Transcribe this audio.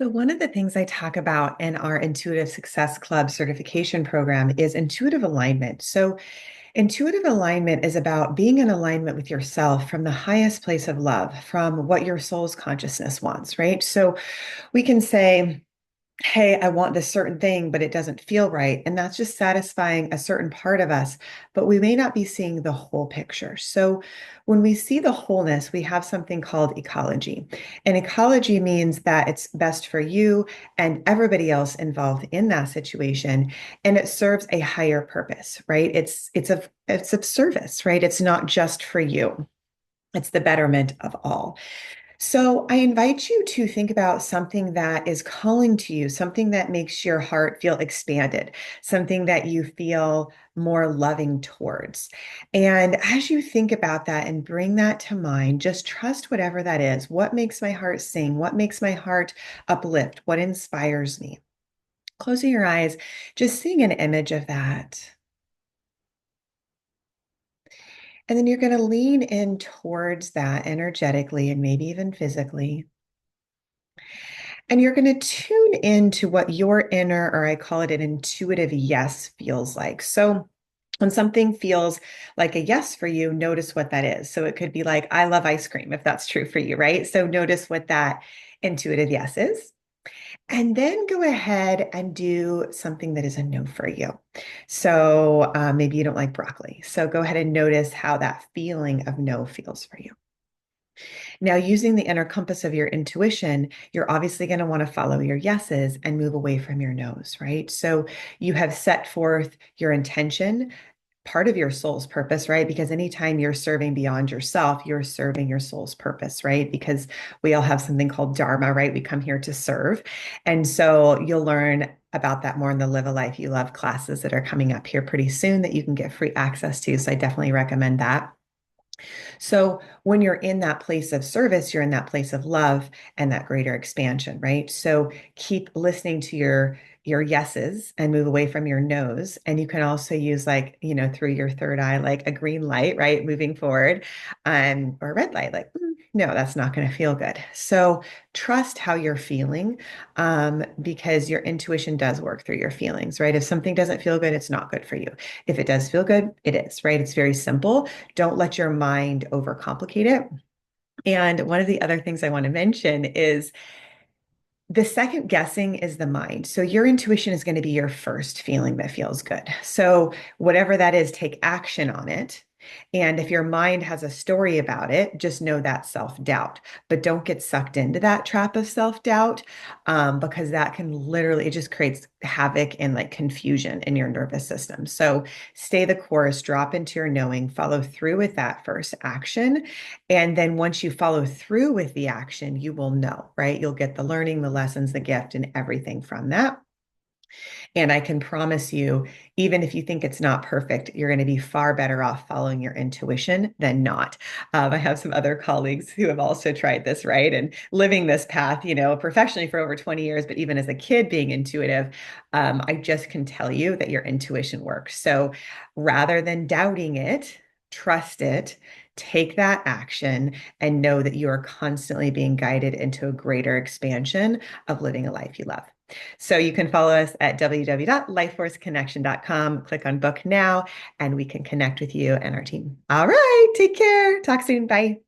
So, one of the things I talk about in our Intuitive Success Club certification program is intuitive alignment. So, intuitive alignment is about being in alignment with yourself from the highest place of love, from what your soul's consciousness wants, right? So, we can say, hey, I want this certain thing, but it doesn't feel right. And that's just satisfying a certain part of us, but we may not be seeing the whole picture. So when we see the wholeness, we have something called ecology. And ecology means that it's best for you and everybody else involved in that situation. And it serves a higher purpose, right? It's of service, right? It's not just for you. It's the betterment of all. So I invite you to think about something that is calling to you, something that makes your heart feel expanded, something that you feel more loving towards. And as you think about that and bring that to mind, just trust whatever that is. What makes my heart sing? What makes my heart uplift? What inspires me? Closing your eyes, just seeing an image of that. And then you're going to lean in towards that energetically and maybe even physically. And you're going to tune into what your inner, or I call it an intuitive yes, feels like. So when something feels like a yes for you, notice what that is. So it could be like, I love ice cream, if that's true for you, right? So notice what that intuitive yes is. And then go ahead and do something that is a no for you. So maybe you don't like broccoli. So go ahead and notice how that feeling of no feels for you. Now, using the inner compass of your intuition, you're obviously going to want to follow your yeses and move away from your nos, right? So you have set forth your intention, part of your soul's purpose, right? Because anytime you're serving beyond yourself, you're serving your soul's purpose, right? Because we all have something called dharma, right? We come here to serve. And so you'll learn about that more in the Live a Life You Love classes that are coming up here pretty soon that you can get free access to. So I definitely recommend that. So when you're in that place of service, you're in that place of love and that greater expansion, right? So keep listening to your yeses and move away from your nos. And you can also use like, through your third eye, like a green light, right? Moving forward, or a red light, like, no, that's not going to feel good. So trust how you're feeling, because your intuition does work through your feelings, right? If something doesn't feel good, it's not good for you. If it does feel good, it is, right? It's very simple. Don't let your mind overcomplicate it. And one of the other things I want to mention is the second guessing is the mind. So your intuition is going to be your first feeling that feels good. So whatever that is, take action on it. And if your mind has a story about it, just know that's self-doubt. But don't get sucked into that trap of self-doubt, because that can literally, it just creates havoc and like confusion in your nervous system. So stay the course, drop into your knowing, follow through with that first action. And then once you follow through with the action, you will know, right? You'll get the learning, the lessons, the gift, and everything from that. And I can promise you, even if you think it's not perfect, you're going to be far better off following your intuition than not. I have some other colleagues who have also tried this, right? And living this path, professionally for over 20 years, but even as a kid being intuitive, I just can tell you that your intuition works. So rather than doubting it, trust it, take that action, and know that you are constantly being guided into a greater expansion of living a life you love. So you can follow us at www.lifeforceconnection.com. Click on book now, and we can connect with you and our team. All right. Take care. Talk soon. Bye.